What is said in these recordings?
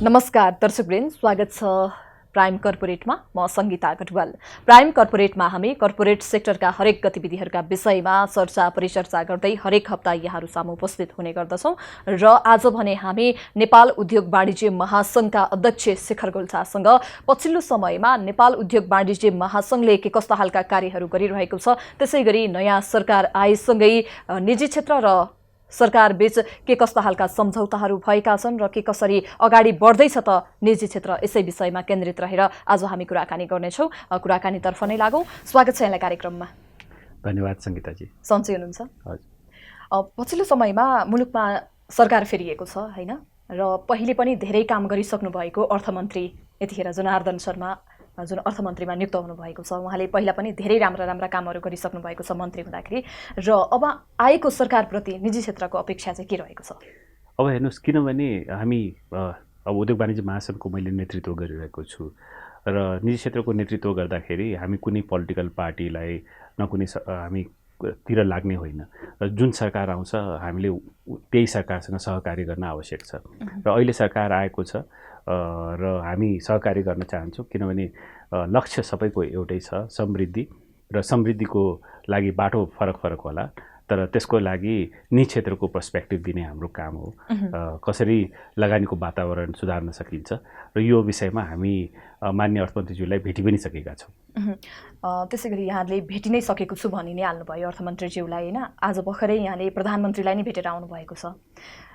नमस्कार दर्शकवृन्द, स्वागत छ प्राइम कर्पोरेटमा। म सङ्गीता कटुवाल। प्राइम कर्पोरेटमा हामी कर्पोरेट सेक्टरका हरेक गतिविधिहरूका विषयमा चर्चा परिचर्चा गर्दै हरेक हप्ता यहाँहरू सामु उपस्थित हुने गर्दछौँ र आज भने हामी नेपाल उद्योग वाणिज्य महासङ्घका अध्यक्ष शेखर गोल्छासँग पछिल्लो समयमा नेपाल उद्योग वाणिज्य महासङ्घले के कस्ता खालका कार्यहरू गरिरहेको छ, त्यसैगरी नयाँ सरकार आएसँगै निजी क्षेत्र र सरकार बीच के कस्ता खालका सम्झौताहरू भएका छन् र के कसरी अगाडि बढ्दैछ त निजी क्षेत्र, यसै विषयमा केन्द्रित रहेर आज हामी कुराकानी गर्नेछौँ। कुराकानीतर्फ नै लागौँ। स्वागत छ यहाँलाई कार्यक्रममा। धन्यवाद सङ्गीताजी। सन्चै हुनुहुन्छ? हजुर। पछिल्लो समयमा मुलुकमा सरकार फेरिएको छ हैन, र पहिले पनि धेरै काम गरिसक्नु भएको अर्थमन्त्री यतिखेर जनार्दन शर्मा जुन अर्थमन्त्रीमा नियुक्त हुनुभएको छ, उहाँले पहिला पनि धेरै राम्रा कामहरू गरिसक्नु भएको छ मन्त्री हुँदाखेरि, र अब आएको सरकारप्रति निजी क्षेत्रको अपेक्षा चाहिँ के रहेको छ? अब हेर्नुहोस्, किनभने हामी अब उद्योग वाणिज्य महासङ्घको मैले नेतृत्व गरिरहेको छु र निजी क्षेत्रको नेतृत्व गर्दाखेरि हामी कुनै पोलिटिकल पार्टीलाई न कुनै हामीतिर लाग्ने होइन र जुन सरकार आउँछ हामीले त्यही सरकारसँग सहकारी गर्न आवश्यक छ र अहिले सरकार आएको छ र हामी सहकारी गर्न चाहन्छौँ, किनभने लक्ष्य सबैको एउटै छ, समृद्धि, र समृद्धिको लागि बाटो फरक होला, तर त्यसको लागि निजी क्षेत्रको पर्सपेक्टिभ दिने हाम्रो काम हो। कसरी लगानीको वातावरण सुधार्न सकिन्छ र यो विषयमा हामी माननीय अर्थमन्त्रीज्यूलाई भेटी पनि सकेका छौँ। त्यसै गरी यहाँले भेटी नै सकेको छु भनि नै हाल्नुभयो अर्थमन्त्रीज्यूलाई होइन। आज भर्खरै यहाँले प्रधानमन्त्रीलाई नै भेटेर आउनुभएको छ।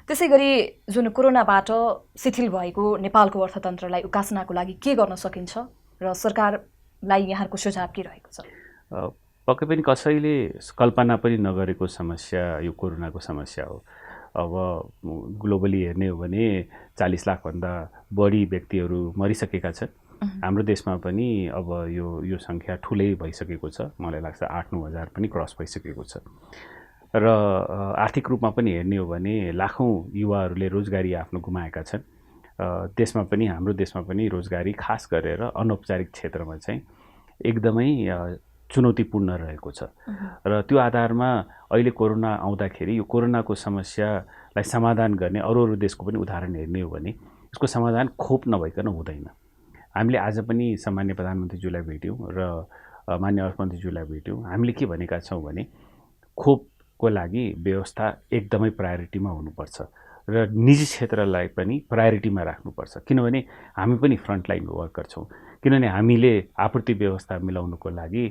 त्यसै गरी जुन कोरोनाबाट शिथिल भएको नेपालको अर्थतन्त्रलाई उकास्नको लागि के गर्न सकिन्छ र सरकारलाई यहाँको सुझाव के रहेको छ? पक्कै पनि कसैले कल्पना पनि नगरेको समस्या यो कोरोनाको समस्या हो। अब ग्लोबली हेर्ने हो भने 40 लाखभन्दा बढी व्यक्तिहरू मरिसकेका छन्। हाम्रो देशमा पनि अब यो सङ्ख्या ठुलै भइसकेको छ। मलाई लाग्छ 8-9 हजार पनि क्रस भइसकेको छ र आर्थिक रूपमा पनि हेर्ने हो भने लाखौँ युवाहरूले रोजगारी आफ्नो गुमाएका छन्। हाम्रो देशमा पनि रोजगारी खास गरेर अनौपचारिक क्षेत्रमा चाहिँ एकदमै चुनौतीपूर्ण रहेको छ र त्यो आधारमा अहिले कोरोना आउँदाखेरि यो कोरोनाको समस्यालाई समाधान गर्ने अरू देशको पनि उदाहरण हेर्ने हो भने यसको समाधान खोप नभइकन हुँदैन। हामीले आज पनि सामान्य प्रधानमन्त्रीज्यूलाई भेट्यौँ र मान्य अर्थमन्त्रीज्यूलाई भेट्यौँ। हामीले के भनेका छौँ भने खोपको लागि व्यवस्था एकदमै प्रायोरिटीमा हुनुपर्छ र निजी क्षेत्रलाई पनि प्रायोरिटीमा राख्नुपर्छ, किनभने हामी पनि फ्रन्टलाइन वर्कर छौँ। किनभने हामीले आपूर्ति व्यवस्था मिलाउनुको लागि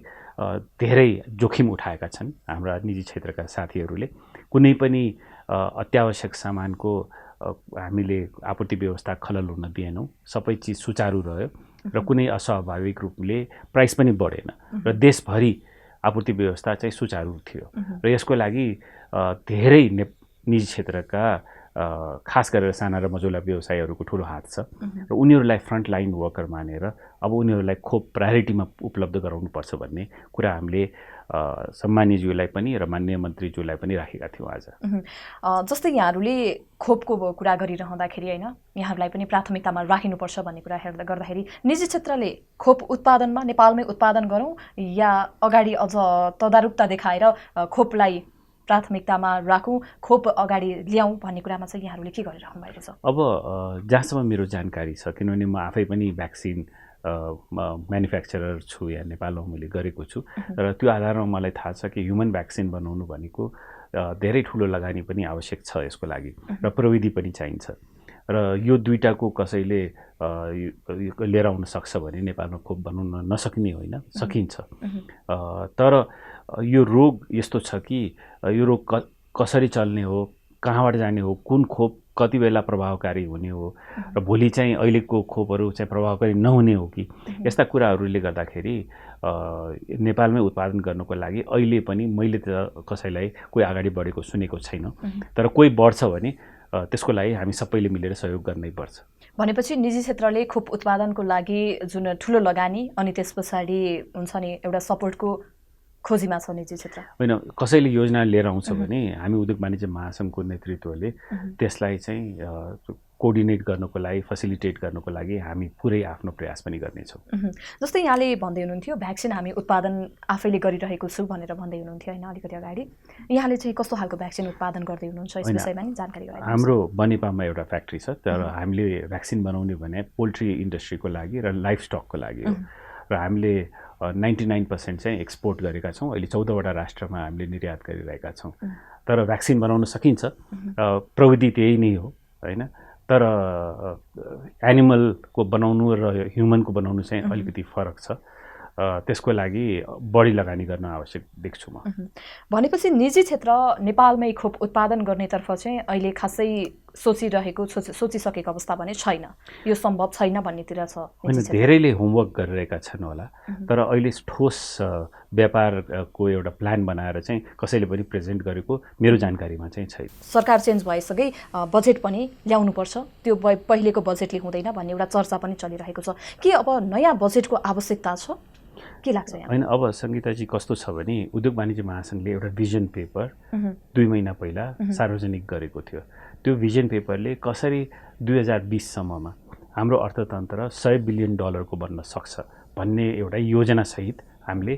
धेरै जोखिम उठाएका छन् हाम्रा निजी क्षेत्रका साथीहरूले। कुनै पनि अत्यावश्यक सामानको हामीले आपूर्ति व्यवस्था खलल हुन दिएनौँ, सबै चिज सुचारू रह्यो र कुनै अस्वाभाविक रूपले प्राइस पनि बढेन र देशभरि आपूर्ति व्यवस्था चाहिँ सुचारू थियो र यसको लागि धेरै निजी क्षेत्रका खास गरेर साना र मझौला व्यवसायीहरूको ठुलो हात छ र उनीहरूलाई फ्रन्टलाइन वर्कर मानेर अब उनीहरूलाई खोप प्रायोरिटीमा उपलब्ध गराउनुपर्छ भन्ने कुरा हामीले सम्मानीयज्यूलाई पनि र माननीय मन्त्रीज्यूलाई पनि राखेका थियौँ आज। जस्तै यहाँहरूले खोपको कुरा गरिरहँदाखेरि होइन, यहाँहरूलाई पनि प्राथमिकतामा राखिनुपर्छ भन्ने कुरा गर्दाखेरि निजी क्षेत्रले खोप उत्पादनमा नेपालमै उत्पादन गरौँ या अगाडि अझ तदारुकता देखाएर खोपलाई प्राथमिकतामा राखौँ, खोप अगाडि ल्याउँ भन्ने कुरामा चाहिँ यहाँहरूले के गरिरहनु भएको छ? अब जहाँसम्म मेरो जानकारी छ, किनभने म आफै पनि भ्याक्सिन म्यानुफ्याक्चरर छु, यहाँ नेपालमा मैले गरेको छु र त्यो आधारमा मलाई थाहा छ कि ह्युमन भ्याक्सिन बनाउनु भनेको धेरै ठुलो लगानी पनि आवश्यक छ यसको लागि र प्रविधि पनि चाहिन्छ र यो दुईटाको कसैले लिएर आउन सक्छ भने नेपालमा खोप बनाउन नसकिने होइन, सकिन्छ। तर यो रोग यस्तो छ कि यो रोग कसरी चल्ने हो, कहाँबाट जाने हो, कुन खोप कति बेला प्रभावकारी हुने हो र भोलि चाहिँ अहिलेको खोपहरू चाहिँ प्रभावकारी नहुने हो कि, यस्ता कुराहरूले गर्दाखेरि नेपालमै उत्पादन गर्नको लागि अहिले पनि मैले त कसैलाई कोही अगाडि बढेको सुनेको छैन, तर कोही बढ्छ भने त्यसको लागि हामी सबैले मिलेर सहयोग गर्नै पर्छ। भनेपछि निजी क्षेत्रले खोप उत्पादनको लागि जुन ठुलो लगानी अनि त्यस पछाडि हुन्छ नि एउटा सपोर्टको खोजीमा छ निजी क्षेत्र? होइन, कसैले योजना लिएर आउँछ भने हामी उद्योग वाणिज्य महासङ्घको नेतृत्वले त्यसलाई चाहिँ कोअर्डिनेट गर्नको लागि, फेसिलिटेट गर्नको लागि हामी पुरै आफ्नो प्रयास पनि गर्नेछौँ। जस्तै यहाँले भन्दै हुनुहुन्थ्यो भ्याक्सिन हामी उत्पादन आफैले गरिरहेको छु भनेर भन्दै हुनुहुन्थ्यो होइन अलिकति अगाडि। यहाँले चाहिँ कस्तो खालको भ्याक्सिन उत्पादन गर्दै हुनुहुन्छ यस विषयमा नि जानकारी गराइदिनुहोस्। हाम्रो बनेपामा एउटा फ्याक्ट्री छ, तर हामीले भ्याक्सिन बनाउने भने पोल्ट्री इन्डस्ट्रीको लागि र लाइफ स्टकको लागि हो, र हामीले 99% चाहिँ एक्सपोर्ट गरेका छौँ। अहिले 14वटा राष्ट्रमा हामीले निर्यात गरिरहेका छौँ। तर भ्याक्सिन बनाउन सकिन्छ, प्रविधि त्यही नै हो होइन, तर एनिमलको बनाउनु र ह्युमनको बनाउनु चाहिँ अलिकति फरक छ। त्यसको लागि बढी लगानी गर्न आवश्यक देख्छु म। भनेपछि निजी क्षेत्र नेपालमै खोप उत्पादन गर्नेतर्फ चाहिँ अहिले खासै सोचिसकेको अवस्था भने छैन, यो सम्भव छैन भन्नेतिर छ? होइन, धेरैले होमवर्क गरिरहेका छन् होला, तर अहिले ठोस व्यापारको एउटा प्लान बनाएर चाहिँ कसैले पनि प्रेजेन्ट गरेको मेरो जानकारीमा चाहिँ छैन। सरकार चेन्ज भएसँगै बजेट पनि ल्याउनुपर्छ, त्यो पहिलेको बजेटले हुँदैन भन्ने एउटा चर्चा पनि चलिरहेको छ। के अब नयाँ बजेटको आवश्यकता छ, के लाग्छ यहाँ? होइन, अब सङ्गीताजी कस्तो छ भने उद्योग वाणिज्य महासङ्घले एउटा भिजन पेपर 2 महिना पहिला सार्वजनिक गरेको थियो। त्यो भिजन पेपरले कसरी 2020 सम्ममा हाम्रो अर्थतन्त्र $100 बिलियन को बन्न सक्छ भन्ने एउटा योजनासहित हामीले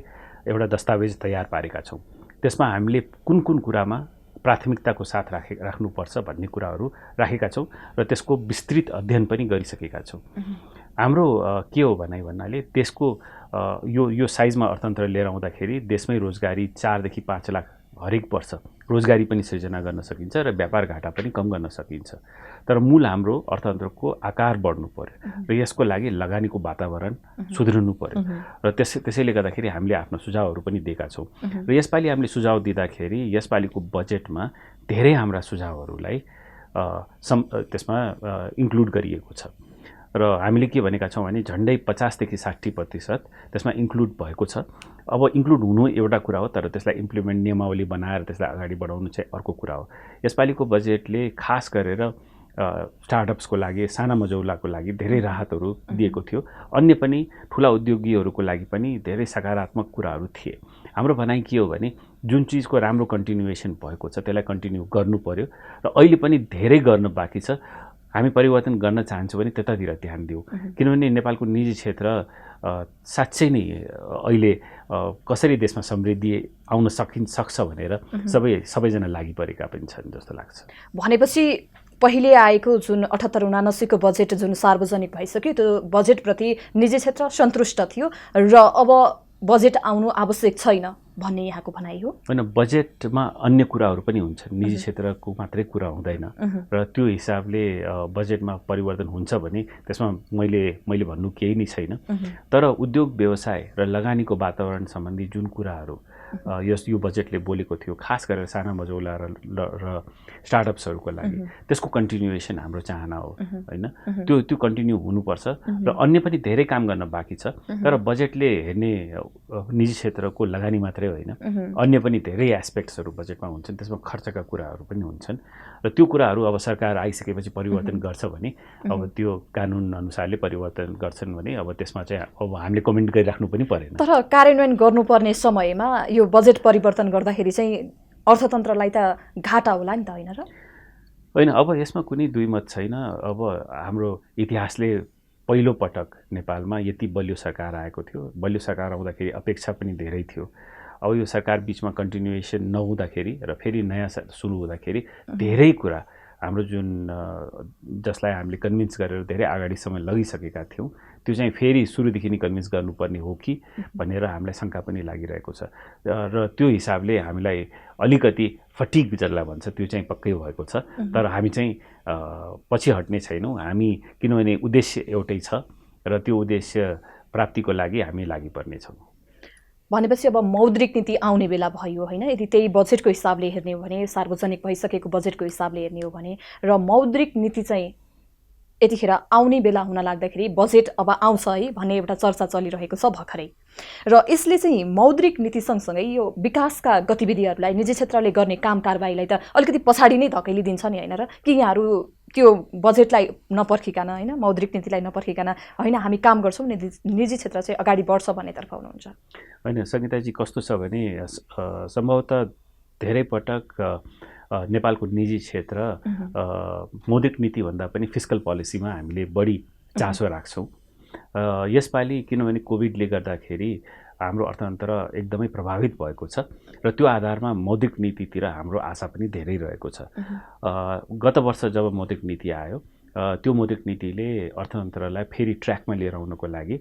एउटा दस्तावेज तयार पारेका छौँ। त्यसमा हामीले कुन कुन कुरामा प्राथमिकताको साथ राख्नुपर्छ भन्ने कुराहरू राखेका छौँ र त्यसको विस्तृत अध्ययन पनि गरिसकेका छौँ। हाम्रो के हो भन्नाले देशको यो साइजमा अर्थतन्त्र लिएर आउँदाखेरि देशमै रोजगारी 4 देखि 5 लाख हरेक वर्ष रोजगारी पनि सृजना गर्न सकिन्छ र व्यापार घाटा पनि कम गर्न सकिन्छ। तर मूल हाम्रो अर्थतन्त्रको आकार बढ्नु पर्यो र यसको लागि लगानीको वातावरण सुध्रिनु पर्यो र त्यसैले गर्दाखेरि हामीले आफ्नो सुझावहरू पनि दिएका छौँ। र यसपालि हामीले सुझाव दिँदाखेरि यसपालिको बजेटमा धेरै हाम्रा सुझावहरूलाई त्यसमा इन्क्लुड गरिएको छ र हामीले के भनेका छौँ भने झन्डै 50 देखि 60% त्यसमा इन्क्लुड भएको छ। अब इन्क्लुड हुनु एउटा कुरा हो, तर त्यसलाई इम्प्लिमेन्ट नियमावली बनाएर त्यसलाई अगाडि बढाउनु चाहिँ अर्को कुरा हो। यसपालिको बजेटले खास गरेर स्टार्टअप्सको लागि, साना मजौलाको लागि धेरै राहतहरू दिएको थियो। अन्य पनि ठुला उद्योगीहरूको लागि पनि धेरै सकारात्मक कुराहरू थिए। हाम्रो भनाइ के हो भने जुन चिजको राम्रो कन्टिन्युएसन भएको छ त्यसलाई कन्टिन्यू गर्नु पर्यो र अहिले पनि धेरै गर्न बाँकी छ। हामी परिवर्तन गर्न चाहन्छौँ भने त्यतातिर ध्यान दिउँ, किनभने नेपालको निजी क्षेत्र साँच्चै नै अहिले कसरी देशमा समृद्धि आउन सक्छ भनेर सबैजना लागि परेका पनि छन् जस्तो लाग्छ। भनेपछि पहिले आएको जुन 78-79 को बजेट जुन सार्वजनिक भइसक्यो त्यो बजेटप्रति निजी क्षेत्र सन्तुष्ट थियो र अब बजेट आउनु आवश्यक छैन भन्ने यहाँको भनाइ हो? होइन, बजेटमा अन्य कुराहरू पनि हुन्छन्, निजी क्षेत्रको मात्रै कुरा हुँदैन र त्यो हिसाबले बजेटमा परिवर्तन हुन्छ भने त्यसमा मैले भन्नु केही नै छैन। तर उद्योग व्यवसाय र लगानीको वातावरण सम्बन्धी जुन कुराहरू यो बजेटले बोलेको थियो, खास गरेर साना मजौला र स्टार्टअप्सहरूको लागि, त्यसको कन्टिन्युएसन हाम्रो चाहना हो होइन। त्यो कन्टिन्यू हुनुपर्छ र अन्य पनि धेरै काम गर्न बाँकी छ। तर बजेटले हेर्ने निजी क्षेत्रको लगानी मात्रै होइन, अन्य पनि धेरै एस्पेक्ट्सहरू बजेटमा हुन्छन्, त्यसमा खर्चका कुराहरू पनि हुन्छन् र त्यो कुराहरू अब सरकार आइसकेपछि परिवर्तन गर्छ भने अब त्यो कानुन अनुसारले परिवर्तन गर्छन् भने अब त्यसमा चाहिँ अब हामीले कमेन्ट गरिराख्नु पनि परेन। तर कार्यान्वयन गर्नुपर्ने समयमा यो बजेट परिवर्तन गर्दाखेरि चाहिँ अर्थतन्त्रलाई त घाटा होला नि त, होइन र? होइन, अब यसमा कुनै दुई मत छैन। अब हाम्रो इतिहासले पहिलो पटक नेपालमा यति बलियो सरकार आएको थियो। बलियो सरकार आउँदाखेरि अपेक्षा पनि धेरै थियो। अब यो सरकार बिचमा कन्टिन्युएसन नहुँदाखेरि र फेरि नयाँ सुरु हुँदाखेरि धेरै कुरा हाम्रो जुन जसलाई हामीले कन्भिन्स गरेर धेरै अगाडिसम्म लगिसकेका थियौँ त्यो चाहिँ फेरि सुरुदेखि नै कन्भिन्स गर्नुपर्ने हो कि भनेर हामीलाई शङ्का पनि लागिरहेको छ र त्यो हिसाबले हामीलाई अलिकति फटिग जसलाई भन्छ त्यो चाहिँ पक्कै भएको छ। तर हामी चाहिँ पछि हट्ने छैनौँ हामी, किनभने उद्देश्य एउटै छ र त्यो उद्देश्य प्राप्तिको लागि हामी लागिपर्नेछौँ। भनेपछि अब मौद्रिक नीति आउने बेला भयो होइन? यदि त्यही बजेटको हिसाबले हेर्ने हो भने, सार्वजनिक भइसकेको बजेटको हिसाबले हेर्ने हो भने, र मौद्रिक नीति चाहिँ यतिखेर आउने बेला हुन लाग्दाखेरि बजेट अब आउँछ है भन्ने एउटा चर्चा चलिरहेको छ भर्खरै, र यसले चाहिँ मौद्रिक नीति सँगसँगै यो विकासका गतिविधिहरूलाई निजी क्षेत्रले गर्ने काम कारबाहीलाई त अलिकति पछाडि नै धकेलिदिन्छ नि, होइन र? कि यहाँहरू त्यो बजेटलाई नपर्खिकन होइन मौद्रिक नीतिलाई नपर्खिकन होइन हामी काम गर्छौँ निजी क्षेत्र चाहिँ अगाडि बढ्छ भन्नेतर्फ हुनुहुन्छ? होइन सङ्गीताजी, कस्तो छ भने सम्भवतः धेरै पटक नेपालको निजी क्षेत्र मौद्रिक नीतिभन्दा पनि फिस्कल पोलिसीमा हामीले बढी चासो राख्छौँ। यसपालि किनभने कोभिडले गर्दाखेरि हाम्रो अर्थतन्त्र एकदमै प्रभावित भएको छ र त्यो आधारमा मौद्रिक नीतितिर हाम्रो आशा पनि धेरै रहेको छ। गत वर्ष जब मौद्रिक नीति आयो त्यो मौद्रिक नीतिले अर्थतन्त्रलाई फेरि ट्र्याकमा लिएर आउनको लागि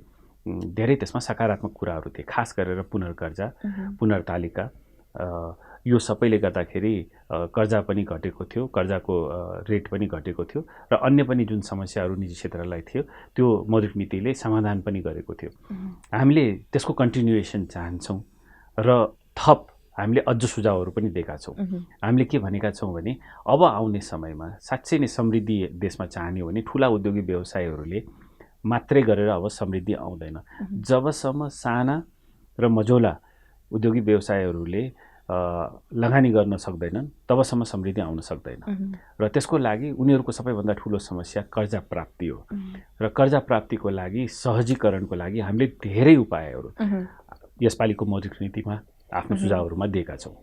धेरै त्यसमा सकारात्मक कुराहरू थिए, खास गरेर पुनर्कर्जा, पुनर्तालिका, यो सबैले गर्दाखेरि कर्जा पनि घटेको थियो, कर्जाको रेट पनि घटेको थियो र अन्य पनि जुन समस्याहरू निजी क्षेत्रलाई थियो त्यो मौद्रिक नीतिले समाधान पनि गरेको थियो। हामीले त्यसको कन्टिन्युएसन चाहन्छौँ र थप हामीले अझ सुझावहरू पनि दिएका छौँ। हामीले के भनेका छौँ भने अब आउने समयमा साँच्चै नै समृद्धि देशमा चाहने हो भने ठुला उद्योगी व्यवसायहरूले मात्रै गरेर अब समृद्धि आउँदैन। जबसम्म साना र मझौला उद्योगी व्यवसायहरूले लगानी गर्न सक्दैनन् तबसम्म समृद्धि आउन सक्दैन र त्यसको लागि उनीहरूको सबैभन्दा ठुलो समस्या कर्जा प्राप्ति हो र कर्जा प्राप्तिको लागि सहजीकरणको लागि हामीले धेरै उपायहरू यसपालिको मौद्रिक नीतिमा आफ्नो सुझावहरूमा दिएका छौँ।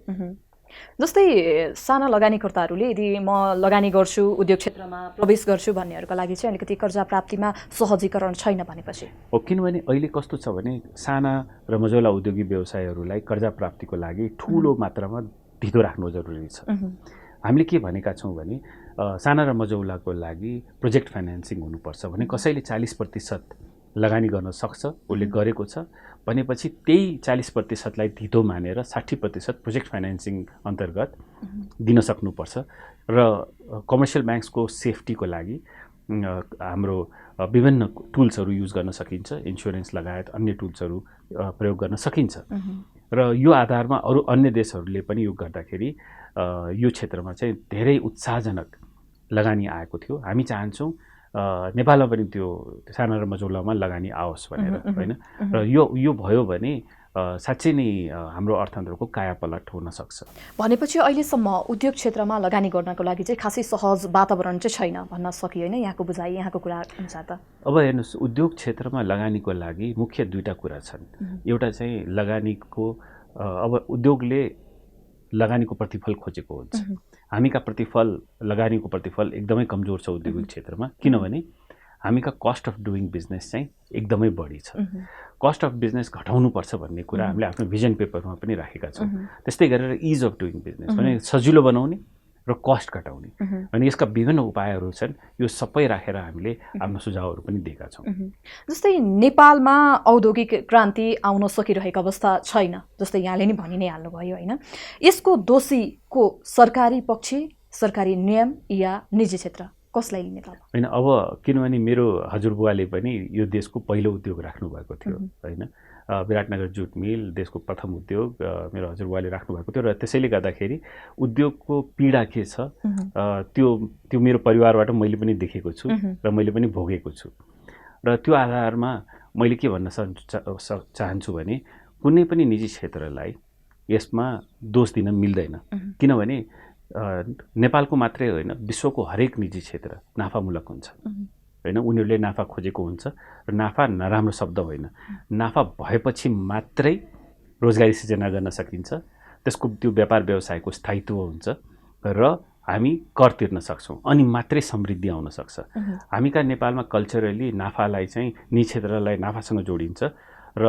जस्तै साना लगानीकर्ताहरूले यदि म लगानी गर्छु, उद्योग क्षेत्रमा प्रवेश गर्छु भन्नेहरूका लागि चाहिँ अलिकति कर्जा प्राप्तिमा सहजीकरण छैन भनेपछि हो। किनभने अहिले कस्तो छ भने साना र मझौला उद्योगी व्यवसायहरूलाई कर्जा प्राप्तिको लागि ठुलो मात्रामा धितो राख्नु जरुरी छ। हामीले के भनेका छौँ भने साना र मझौलाको लागि प्रोजेक्ट फाइनेन्सिङ हुनुपर्छ भने कसैले 40% लगानी गर्न सक्छ, उसले गरेको छ भनेपछि त्यही 40%लाई धितो मानेर 60% प्रोजेक्ट फाइनेन्सिङ अन्तर्गत दिन सक्नुपर्छ र कमर्सियल ब्याङ्क्सको सेफ्टीको लागि हाम्रो विभिन्न टुल्सहरू युज गर्न सकिन्छ, इन्स्योरेन्स लगायत अन्य टुल्सहरू प्रयोग गर्न सकिन्छ र यो आधारमा अरू अन्य देशहरूले पनि यो गर्दाखेरि यो क्षेत्रमा चाहिँ धेरै उत्साहजनक लगानी आएको थियो। हामी चाहन्छौँ नेपालमा पनि त्यो साना र मझौलामा लगानी आओस् भनेर होइन र यो भयो भने साँच्चै नै हाम्रो अर्थतन्त्रको कायापलट हुन सक्छ। भनेपछि अहिलेसम्म उद्योग क्षेत्रमा लगानी गर्नको लागि चाहिँ खासै सहज वातावरण चाहिँ छैन भन्न सकियो होइन यहाँको बुझाइ, यहाँको कुरा अनुसार त? अब हेर्नुहोस्, उद्योग क्षेत्रमा लगानीको लागि मुख्य दुईटा कुरा छन्। एउटा चाहिँ लगानीको अब उद्योगले लगानीको प्रतिफल खोजेको हुन्छ। हामीका प्रतिफल लगानीको प्रतिफल एकदमै कमजोर छ उद्योगिक क्षेत्रमा, किनभने हामीका कस्ट अफ डुइङ बिजनेस चाहिँ एकदमै बढी छ। कस्ट अफ बिजनेस घटाउनुपर्छ भन्ने कुरा हामीले आफ्नो भिजन पेपरमा पनि राखेका छौँ। त्यस्तै गरेर इज अफ डुइङ बिजनेस भने सजिलो बनाउने र कस्ट घटाउने अनि यसका विभिन्न उपायहरू छन्। यो सबै राखेर हामीले आफ्नो सुझावहरू पनि दिएका छौँ। जस्तै नेपालमा औद्योगिक क्रान्ति आउन सकिरहेको अवस्था छैन, जस्तै यहाँले नि भनि नै हाल्नुभयो होइन। यसको दोषी को सरकारी पक्ष, सरकारी नियम या निजी क्षेत्र, कसलाई लिने त? होइन, अब किनभने मेरो हजुरबुवाले पनि यो देशको पहिलो उद्योग राख्नु भएको थियो होइन। विराटनगर जुट मिल देशको प्रथम उद्योग मेरो हजुरबुवाले राख्नु भएको थियो र त्यसैले गर्दाखेरि उद्योगको पीडा के छ त्यो मेरो परिवारबाट मैले पनि देखेको छु र मैले पनि भोगेको छु र त्यो आधारमा मैले के भन्न चाहन्छु भने कुनै पनि निजी क्षेत्रलाई यसमा दोष दिन मिल्दैन, किनभने नेपालको मात्रै होइन विश्वको हरेक निजी क्षेत्र नाफामूलक हुन्छ होइन। उनीहरूले नाफा खोजेको हुन्छ र नाफा नराम्रो शब्द होइन, नाफा भएपछि मात्रै रोजगारी सृजना गर्न सकिन्छ, त्यसको त्यो व्यापार व्यवसायको स्थायित्व हुन्छ र हामी कर तिर्न सक्छौँ अनि मात्रै समृद्धि आउन सक्छ। हामीका नेपालमा कल्चरली नाफालाई चाहिँ निजी क्षेत्रलाई नाफासँग जोडिन्छ र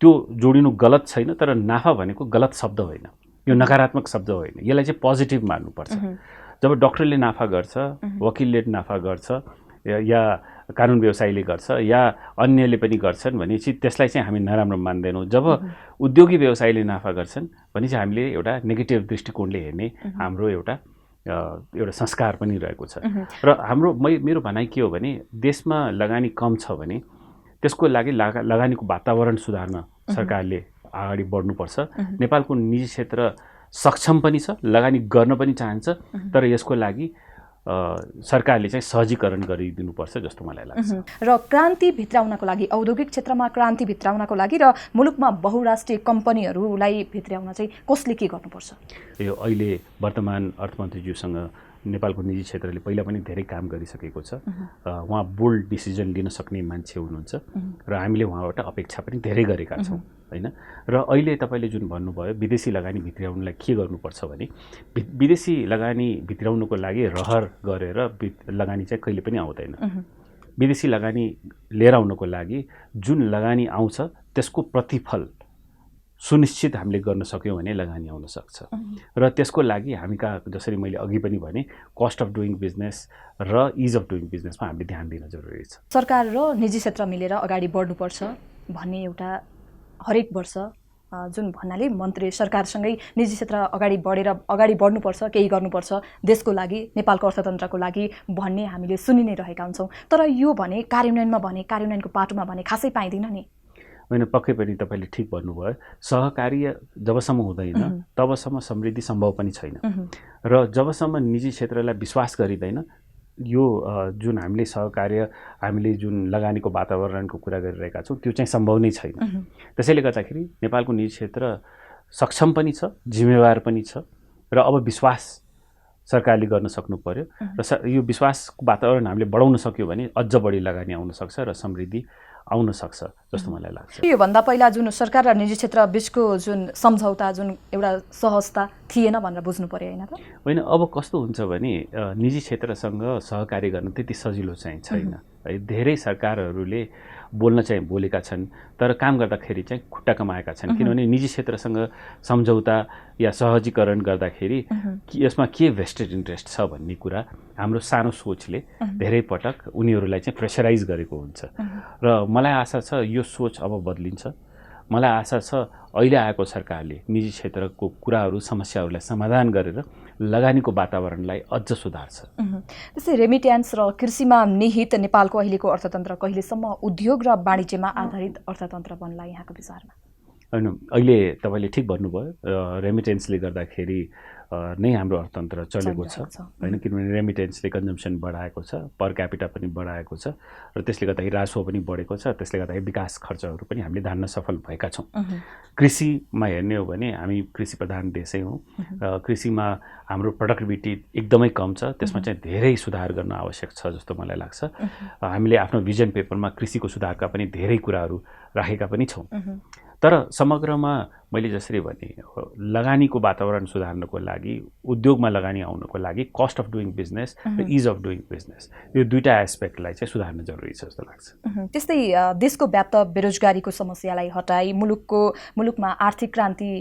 त्यो जोडिनु गलत छैन, तर नाफा भनेको गलत शब्द होइन, यो नकारात्मक शब्द होइन, यसलाई चाहिँ पोजिटिभ मान्नुपर्छ। जब डक्टरले नाफा गर्छ, वकिलले नाफा गर्छ या कानुन व्यवसायीले गर्छ या अन्यले पनि गर्छन् भनेपछि त्यसलाई चाहिँ हामी नराम्रो मान्दैनौँ। जब उद्योगी व्यवसायीले नाफा गर्छन् भनेपछि हामीले एउटा नेगेटिभ दृष्टिकोणले हेर्ने हाम्रो एउटा संस्कार पनि रहेको छ र मेरो भनाइ के हो भने देशमा लगानी कम छ भने त्यसको लागि लगानीको वातावरण सुधार्न सरकारले अगाडि बढ्नुपर्छ। नेपालको निजी क्षेत्र सक्षम पनि छ, लगानी गर्न पनि चाहन्छ, तर यसको लागि सरकारले चाहिँ सहजीकरण गरिदिनुपर्छ जस्तो मलाई लाग्छ। र क्रान्ति भित्राउनको लागि, औद्योगिक क्षेत्रमा क्रान्ति भित्राउनको लागि र मुलुकमा बहुराष्ट्रिय कम्पनीहरूलाई भित्राउन चाहिँ कसले के गर्नुपर्छ? यो अहिले वर्तमान अर्थमन्त्रीज्यूसँग नेपालको निजी क्षेत्रले पहिला पनि धेरै काम गरिसकेको छ। उहाँ बोल्ड डिसिजन लिन सक्ने मान्छे हुनुहुन्छ र हामीले उहाँबाट अपेक्षा पनि धेरै गरेका छौँ हैन। र अहिले तपाईँले जुन भन्नुभयो विदेशी लगानी भित्र्याउनलाई के गर्नुपर्छ भने विदेशी लगानी भित्र्याउनुको लागि रहर गरेर लगानी चाहिँ कहिले पनि आउँदैन। विदेशी लगानी लिएर आउनको लागि जुन लगानी आउँछ त्यसको प्रतिफल सुनिश्चित हामीले गर्न सक्यौँ भने लगानी आउन सक्छ। र त्यसको लागि हामी कहाँ जसरी मैले अघि पनि भने कस्ट अफ डुइङ बिजनेस र इज अफ डुइङ बिजनेसमा हामीले ध्यान दिन जरुरी छ। सरकार र निजी क्षेत्र मिलेर अगाडि बढ्नुपर्छ भन्ने एउटा हरेक वर्ष जुन भन्नाले मन्त्री सरकारसँगै निजी क्षेत्र अगाडि बढ्नुपर्छ, केही गर्नुपर्छ देशको लागि, नेपालको अर्थतन्त्रको लागि भन्ने हामीले सुनि नै रहेका हुन्छौँ। तर यो भने कार्यान्वयनको पाटोमा भने खासै पाइँदैन नि। होइन, पक्कै पनि तपाईँले ठिक भन्नुभयो। सहकार्य जबसम्म हुँदैन तबसम्म समृद्धि सम्भव पनि छैन। र जबसम्म निजी क्षेत्रलाई विश्वास गरिँदैन यो जुन हामीले सहकार्य हामीले जुन लगानीको वातावरणको कुरा गरिरहेका छौँ त्यो चाहिँ सम्भव नै छैन। त्यसैले गर्दाखेरि नेपालको निजी क्षेत्र सक्षम पनि छ, जिम्मेवार पनि छ र अब विश्वास सरकारले गर्न सक्नु पर्यो र यो विश्वासको वातावरण हामीले बढाउन सक्यो भने अझ बढी लगानी आउन सक्छ र समृद्धि आउन सक्छ जस्तो मलाई लाग्छ। योभन्दा पहिला जुन सरकार र निजी क्षेत्र बीचको जुन सम्झौता जुन एउटा सहजता थिएन भनेर बुझ्नु पर्यो हैन त? होइन, अब कस्तो हुन्छ भने निजी क्षेत्रसँग सहकार्य गर्न त्यति सजिलो चाहिँ छैन है। धेरै सरकारहरूले बोल्न चाहिँ बोलेका छन् तर काम गर्दाखेरि चाहिँ खुट्टा कमाएका छन्। किनभने निजी क्षेत्रसँग सम्झौता या सहजीकरण गर्दाखेरि यसमा के भेस्टेड इन्ट्रेस्ट छ भन्ने कुरा हाम्रो सानो सोचले धेरै पटक उनीहरूलाई चाहिँ प्रेसराइज गरेको हुन्छ। र मलाई आशा छ यो सोच अब बदलिन्छ। मलाई आशा छ अहिले आएको सरकारले निजी क्षेत्रको कुराहरू समस्याहरूलाई समाधान गरेर लगानीको वातावरणलाई अझ सुधार्छ। त्यसै रेमिट्यान्स र कृषिमा निहित नेपालको अहिलेको अर्थतन्त्र कहिलेसम्म उद्योग र वाणिज्यमा आधारित अर्थतन्त्र बन्ला यहाँको विचारमा? होइन, अहिले तपाईँले ठिक भन्नुभयो। रेमिटेन्सले गर्दाखेरि नै हाम्रो अर्थतन्त्र चलेको छ होइन। किनभने रेमिटेन्सले कन्जम्सन बढाएको छ, पर क्यापिटा पनि बढाएको छ र त्यसले गर्दाखेरि राजस्व पनि बढेको छ। त्यसले गर्दाखेरि विकास खर्चहरू पनि हामीले धान्न सफल भएका छौँ। कृषिमा हेर्ने हो भने हामी कृषि प्रधान देशै हौँ। कृषिमा हाम्रो प्रोडक्टिभिटी एकदमै कम छ। त्यसमा चाहिँ धेरै सुधार गर्न आवश्यक छ जस्तो मलाई लाग्छ। हामीले आफ्नो भिजन पेपरमा कृषिको सुधारका पनि धेरै कुराहरू राखेका पनि छौँ। तर समग्रमा मैले जसरी भने लगानीको वातावरण सुधार्नको लागि, उद्योगमा लगानी आउनको लागि कस्ट अफ डुइङ बिजनेस र इज अफ डुइङ बिजनेस यो दुईटा एस्पेक्टलाई चाहिँ सुधार्न जरुरी छ जस्तो लाग्छ। त्यस्तै देशको व्याप्त बेरोजगारीको समस्यालाई हटाई मुलुकमा आर्थिक क्रान्ति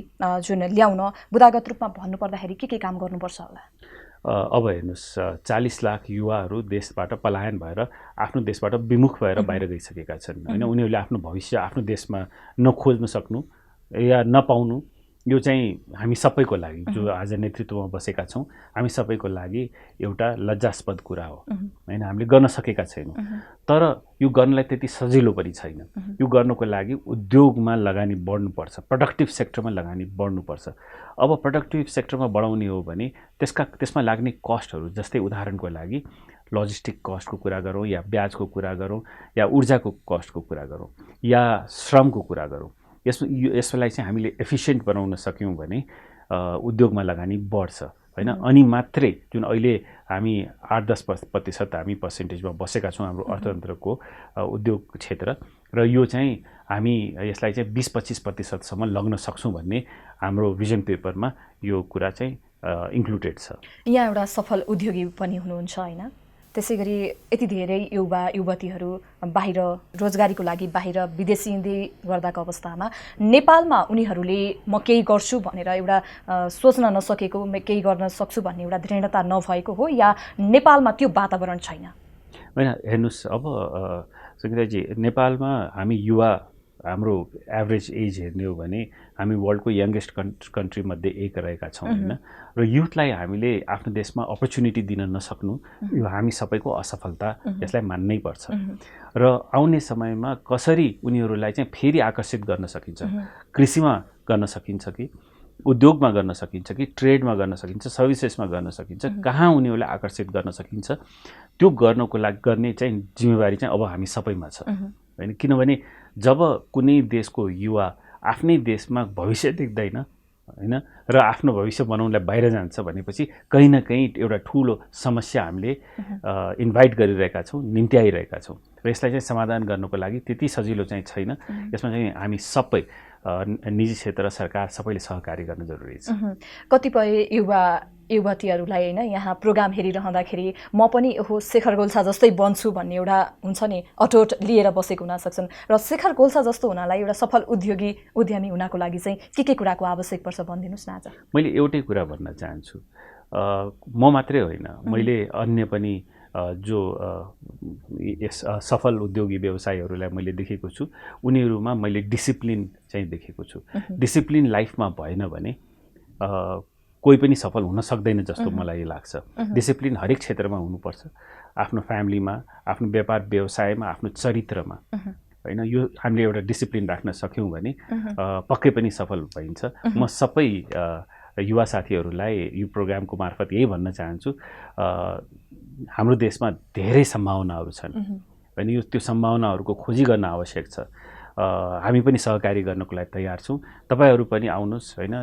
जुन ल्याउन बुदागत रूपमा भन्नुपर्दाखेरि के काम गर्नुपर्छ होला? अब हेर्नुहोस्, 40 लाख युवाहरू देशबाट पलायन भएर आफ्नो देशबाट विमुख भएर बाहिर गइसकेका छन् होइन। उनीहरूले आफ्नो भविष्य आफ्नो देशमा नखोज्न सक्नु या नपाउनु यो चाहिँ हामी सबैको लागि जो आज नेतृत्वमा बसेका छौँ हामी सबैको लागि एउटा लज्जास्पद कुरा हो होइन। हामीले गर्न सकेका छैनौँ। तर यो गर्नलाई त्यति सजिलो पनि छैन। यो गर्नको लागि उद्योगमा लगानी बढ्नुपर्छ, प्रोडक्टिभ सेक्टरमा लगानी बढ्नुपर्छ। अब प्रोडक्टिभ सेक्टरमा बढाउने हो भने त्यसमा लाग्ने कस्टहरू, जस्तै उदाहरणको लागि लजिस्टिक कस्टको कुरा गरौँ या ब्याजको कुरा गरौँ या ऊर्जाको कस्टको कुरा गरौँ या श्रमको कुरा गरौँ, यसलाई चाहिँ हामीले एफिसिएन्ट बनाउन सक्यौँ भने उद्योगमा लगानी बढ्छ होइन। अनि मात्रै जुन अहिले हामी 8-10% हामी पर्सेन्टेजमा बसेका छौँ हाम्रो अर्थतन्त्रको उद्योग क्षेत्र, र यो चाहिँ हामी यसलाई चाहिँ 20-25% लग्न सक्छौँ भन्ने हाम्रो भिजन पेपरमा यो कुरा चाहिँ इन्क्लुडेड छ। यहाँ एउटा सफल उद्योगी पनि हुनुहुन्छ होइन। त्यसै गरी यति धेरै युवा युवतीहरू बाहिर रोजगारीको लागि बाहिर विदेशिँदै गर्दाको अवस्थामा नेपालमा उनीहरूले म केही गर्छु भनेर एउटा सोच्न नसकेको, म केही गर्न सक्छु भन्ने एउटा दृढता नभएको हो या नेपालमा त्यो वातावरण छैन? होइन, हेर्नुहोस्, अब सङ्गीताजी नेपालमा हामी युवा, हाम्रो एभरेज एज हेर्ने हो भने हामी वर्ल्डको यङ्गेस्ट कन्ट्री मध्ये एक रहेका छौँ होइन। र युथलाई हामीले आफ्नो देशमा अपर्च्युनिटी दिन नसक्नु यो हामी सबैको असफलता, यसलाई मान्नै पर्छ। र आउने समयमा कसरी उनीहरूलाई चाहिँ फेरि आकर्षित गर्न सकिन्छ, कृषिमा गर्न सकिन्छ कि उद्योगमा गर्न सकिन्छ कि ट्रेडमा गर्न सकिन्छ, सर्भिसेसमा गर्न सकिन्छ, कहाँ उनीहरूलाई आकर्षित गर्न सकिन्छ त्यो गर्नको लागि गर्ने चाहिँ जिम्मेवारी चाहिँ अब हामी सबैमा छ होइन। किनभने जब कुनै देशको युवा आफ्नै देशमा भविष्य देख्दैन हैन र आफ्नो भविष्य बनाउनलाई बाहिर जान्छ भनेपछि कहीँ न कहीँ एउटा ठुलो समस्या हामीले इन्भाइट गरिरहेका छौँ, निम्त्याइरहेका छौँ र यसलाई चाहिँ समाधान गर्नको लागि त्यति सजिलो चाहिँ छैन। यसमा चाहिँ हामी सबै निजी क्षेत्र र सरकार सबैले सहकारी गर्न जरुरी छ। कतिपय युवतीहरूलाई होइन यहाँ प्रोग्राम हेरिरहँदाखेरि म पनि ओहो शेखर गोल्छा जस्तै बन्छु भन्ने एउटा हुन्छ नि अटोट लिएर बसेको हुन सक्छन् र शेखर गोल्छा जस्तो हुनलाई एउटा सफल उद्यमी हुनको लागि चाहिँ के कुराको आवश्यक पर्छ भनिदिनुहोस् न आज। मैले एउटै कुरा भन्न चाहन्छु, म मात्रै होइन, मैले अन्य पनि जो यस सफल उद्योगी व्यवसायीहरूलाई मैले देखेको छु, उनीहरूमा मैले डिसिप्लिन चाहिँ देखेको छु। डिसिप्लिन लाइफमा भएन भने कोही पनि सफल हुन सक्दैन जस्तो मलाई लाग्छ। डिसिप्लिन हरेक क्षेत्रमा हुनुपर्छ, आफ्नो फ्यामिलीमा, आफ्नो व्यापार व्यवसायमा, आफ्नो चरित्रमा हैन। यो हामीले एउटा डिसिप्लिन राख्न सक्यौँ भने पक्कै पनि सफल भइन्छ। म सबै युवा साथीहरूलाई यो प्रोग्रामको मार्फत यही भन्न चाहन्छु, हाम्रो देशमा धेरै सम्भावनाहरू छन् हैन। यो त्यो सम्भावनाहरूको खोजी गर्न आवश्यक छ। हामी पनि सहकारी गर्नको लागि तयार छौँ। तपाईहरू पनि आउनुहोस् हैन।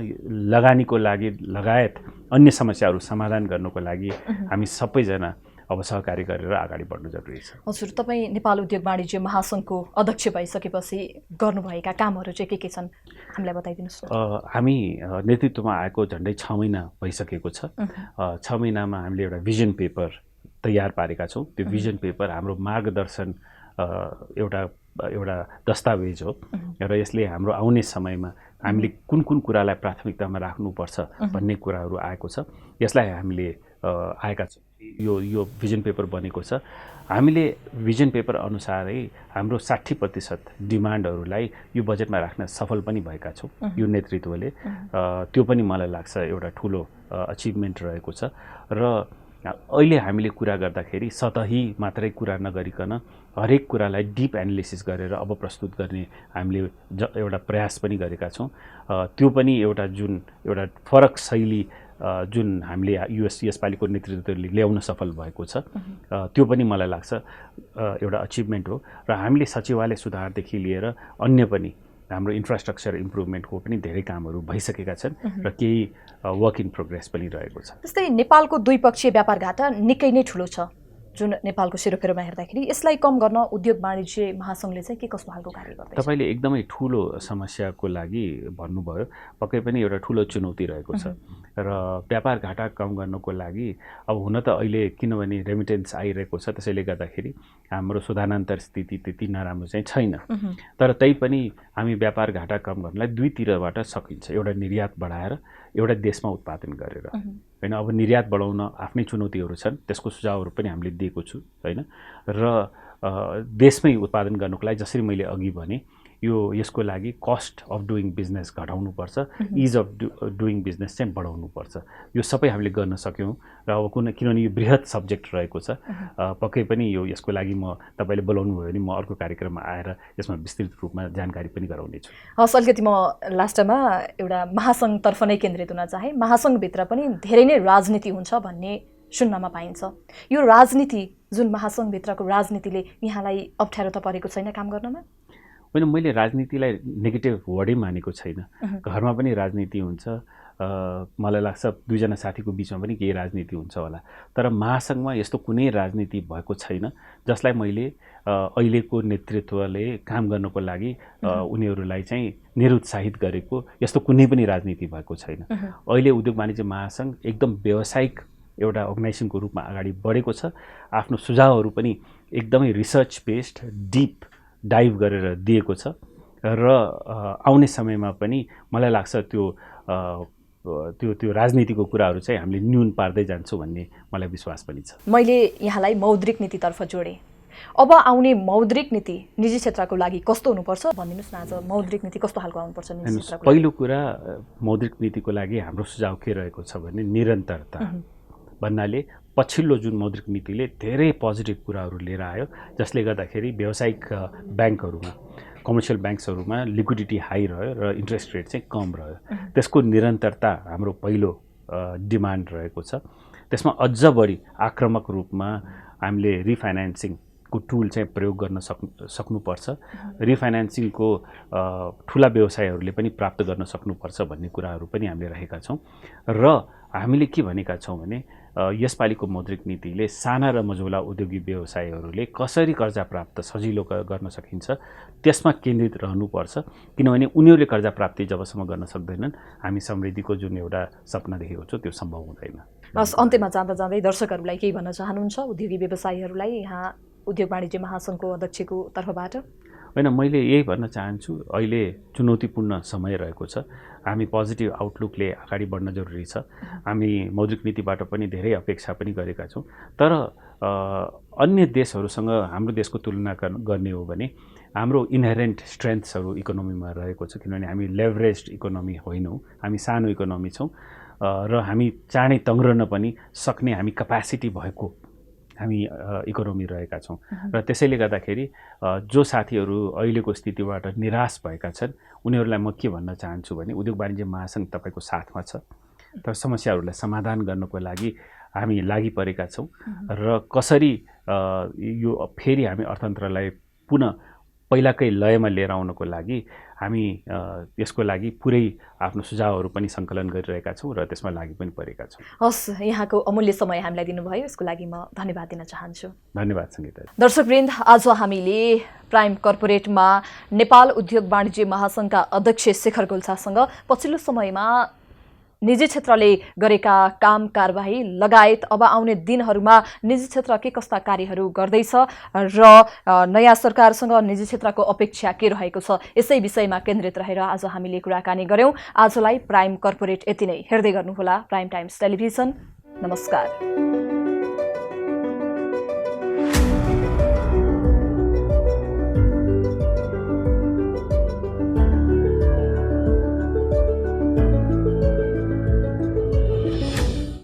लगानीको लागि लगायत अन्य समस्याहरू समाधान गर्नको लागि हामी सबैजना अब सहकारी गरेर अगाडि बढ्नु जरुरी छ। हजुर, तपाईँ नेपाल उद्योग वाणिज्य महासङ्घको अध्यक्ष भइसकेपछि गर्नुभएका कामहरू चाहिँ के छन् हामीलाई बताइदिनुहोस् न। हामी नेतृत्वमा आएको झन्डै 6 महिना भइसकेको छ। 6 महिनामा हामीले एउटा भिजन पेपर तयार पारेका छौँ। त्यो भिजन पेपर हाम्रो मार्गदर्शन एउटा दस्तावेज हो र यसले हाम्रो आउने समयमा हामीले कुन कुरालाई प्राथमिकतामा राख्नुपर्छ भन्ने कुराहरू आएको छ। यसलाई हामीले आएका छौँ। यो भिजन पेपर बनेको छ। हामीले भिजन पेपर अनुसारै हाम्रो 60% डिमान्डहरूलाई यो बजेटमा राख्न सफल पनि भएका छौँ यो नेतृत्वले। त्यो पनि मलाई लाग्छ एउटा ठुलो अचिभमेन्ट रहेको छ। र अहिले हामीले कुरा गर्दाखेरि सतही मात्रै कुरा नगरिकन हरेक कुरालाई डिप एनालिसिस गरेर अब प्रस्तुत गर्ने हामीले एउटा प्रयास पनि गरेका छौँ। त्यो पनि एउटा फरक शैली जुन हामीले यसपालिको नेतृत्वले ल्याउन सफल भएको छ, त्यो पनि मलाई लाग्छ एउटा अचिभमेन्ट हो। र हामीले सचिवालय सुधारदेखि लिएर अन्य पनि हाम्रो इन्फ्रास्ट्रक्चर इम्प्रुभमेन्टको पनि धेरै कामहरू भइसकेका छन् र केही वर्क इन प्रोग्रेस पनि रहेको छ। जस्तै नेपालको द्विपक्षीय व्यापार घाटा निकै नै ठुलो छ जुन नेपालको सेरोफेरोमा हेर्दाखेरि, यसलाई कम गर्न उद्योग वाणिज्य महासङ्घले चाहिँ के कस्तो खालको कार्य गर्दैछ? तपाईँले एकदमै ठुलो समस्याको लागि भन्नुभयो। पक्कै पनि एउटा ठुलो चुनौती रहेको छ र व्यापार घाटा कम गर्नको लागि अब हुन त अहिले किनभने रेमिटेन्स आइरहेको छ, त्यसैले गर्दाखेरि हाम्रो सुधानान्तर स्थिति त्यति नराम्रो चाहिँ छैन। तर तैपनि हामी व्यापार घाटा कम गर्नलाई दुईतिरबाट सकिन्छ। एउटा निर्यात बढाएर एउटा देशमा उत्पादन गरेर हैन। अब निर्यात बढाउन आफ्नै चुनौतीहरू छन्, त्यसको सुझावहरू पनि हामीले दिएको छु हैन। र देशमै उत्पादन गर्नको लागि जसरी मैले अघि भने यसको लागि कस्ट अफ डुइङ बिजनेस घटाउनुपर्छ, इज अफ डुइङ बिजनेस चाहिँ बढाउनुपर्छ। यो सबै हामीले गर्न सक्यौँ र अब किनभने यो बृहत सब्जेक्ट रहेको छ, पक्कै पनि यसको लागि म तपाईँले बोलाउनु भयो भने म अर्को कार्यक्रममा आएर यसमा विस्तृत रूपमा जानकारी पनि गराउने छु। हस्, अलिकति म लास्टमा एउटा महासङ्घतर्फ नै केन्द्रित हुन चाहे। महासङ्घभित्र पनि धेरै नै राजनीति हुन्छ भन्ने सुन्नमा पाइन्छ। यो राजनीति जुन महासङ्घभित्रको राजनीतिले यहाँलाई अप्ठ्यारो त परेको छैन काम गर्नमा? होइन, मैले राजनीतिलाई नेगेटिभ वर्डै मानेको छैन। घरमा पनि राजनीति हुन्छ, मलाई लाग्छ दुईजना साथीको बिचमा पनि केही राजनीति हुन्छ होला। तर महासङ्घमा यस्तो कुनै राजनीति भएको छैन जसलाई मैले अहिलेको नेतृत्वले काम गर्नको लागि उनीहरूलाई चाहिँ निरुत्साहित गरेको यस्तो कुनै पनि राजनीति भएको छैन। अहिले उद्योग वाणिज्य महासङ्घ एकदम व्यावसायिक एउटा अर्गनाइजेसनको रूपमा अगाडि बढेको छ। आफ्नो सुझावहरू पनि एकदमै रिसर्च बेस्ड डिप डाइभ गरेर दिएको छ र आउने समयमा पनि मलाई लाग्छ त्यो राजनीतिको कुराहरू चाहिँ हामीले न्यून पार्दै जान्छौँ भन्ने मलाई विश्वास पनि छ। मैले यहाँलाई मौद्रिक नीतितर्फ जोडेँ। अब आउने मौद्रिक नीति निजी क्षेत्रको लागि कस्तो हुनुपर्छ भनिदिनुहोस् न। आज मौद्रिक नीति कस्तो खालको आउनुपर्छ निजी क्षेत्रको लागि? पहिलो कुरा, मौद्रिक नीतिको लागि हाम्रो सुझाव के रहेको छ भने निरन्तरता भन्नाले पछिल्लो जुन मौद्रिक नीतिले धेरै पोजिटिभ कुराहरू लिएर आयो, जसले गर्दाखेरि व्यावसायिक ब्याङ्कहरूमा, कमर्सियल ब्याङ्क्सहरूमा लिक्विडिटी हाई रह्यो र इन्ट्रेस्ट रेट चाहिँ कम रह्यो। त्यसको निरन्तरता हाम्रो पहिलो डिमान्ड रहेको छ। त्यसमा अझ बढी आक्रामक रूपमा हामीले रिफाइनेन्सिङ को टुल चाहिँ प्रयोग गर्न सक्नुपर्छ। रिफाइनेन्सिङको ठुला व्यवसायहरूले पनि प्राप्त गर्न सक्नुपर्छ भन्ने कुराहरू पनि हामीले राखेका छौँ। र हामीले के भनेका छौँ भने यसपालिको मौद्रिक नीतिले साना र मझौला उद्योगी व्यवसायहरूले कसरी कर्जा प्राप्त सजिलो गर्न सकिन्छ त्यसमा केन्द्रित रहनुपर्छ, किनभने उनीहरूले कर्जा प्राप्ति जबसम्म गर्न सक्दैनन् हामी समृद्धिको जुन एउटा सपना देखेको छौँ त्यो सम्भव हुँदैन। हस्, अन्त्यमा जाँदा जाँदै दर्शकहरूलाई केही भन्न चाहनुहुन्छ उद्योगी व्यवसायीहरूलाई यहाँ उद्योग वाणिज्य महासङ्घको अध्यक्षको तर्फबाट? होइन, मैले यही भन्न चाहन्छु, अहिले चुनौतीपूर्ण समय रहेको छ। हामी पोजिटिभ आउटलुकले अगाडि बढ्न जरुरी छ। हामी मौद्रिक नीतिबाट पनि धेरै अपेक्षा पनि गरेका छौँ, तर अन्य देशहरूसँग हाम्रो देशको तुलना गर्ने हो भने हाम्रो इनहेरेन्ट स्ट्रेन्थ्सहरू इकोनोमीमा रहेको छ, किनभने हामी लेभरेज्ड इकोनोमी होइनौँ, हामी सानो इकोनोमी छौँ र हामी चाँडै तङ्ग्रन पनि सक्ने हामी क्यापासिटी भएको हामी इकोनोमी रहेका छौँ। र त्यसैले गर्दाखेरि जो साथीहरू अहिलेको स्थितिबाट निराश भएका छन् उनीहरूलाई म के भन्न चाहन्छु भने उद्योग वाणिज्य महासङ्घ तपाईँको साथमा छ, तर समस्याहरूलाई समाधान गर्नको लागि हामी लागि परेका छौँ र कसरी यो फेरि हामी अर्थतन्त्रलाई पुनः पहिलाकै लयमा लिएर आउनको लागि हामी यसको लागि पुरै आफ्नो सुझावहरू पनि सङ्कलन गरिरहेका छौँ र त्यसमा लागि पनि परेका छौँ। हस्, यहाँको अमूल्य समय हामीलाई दिनुभयो, यसको लागि म धन्यवाद दिन चाहन्छु। धन्यवाद सङ्गीता। दर्शकवृन्द, आज हामीले प्राइम कर्पोरेटमा नेपाल उद्योग वाणिज्य महासङ्घका अध्यक्ष शेखर गोल्छासँग पछिल्लो समयमा निजी क्षेत्रले गरेका काम कारबाही लगायत अब आउने दिनहरूमा निजी क्षेत्र के कस्ता कार्यहरू गर्दैछ र नयाँ सरकारसँग निजी क्षेत्रको अपेक्षा के रहेको छ यसै विषयमा केन्द्रित रहेर आज हामीले कुराकानी गर्यौं। आजलाई प्राइम कर्पोरेट यति नै। हेर्दै गर्नुहोला प्राइम टाइम्स टेलिभिजन। नमस्कार।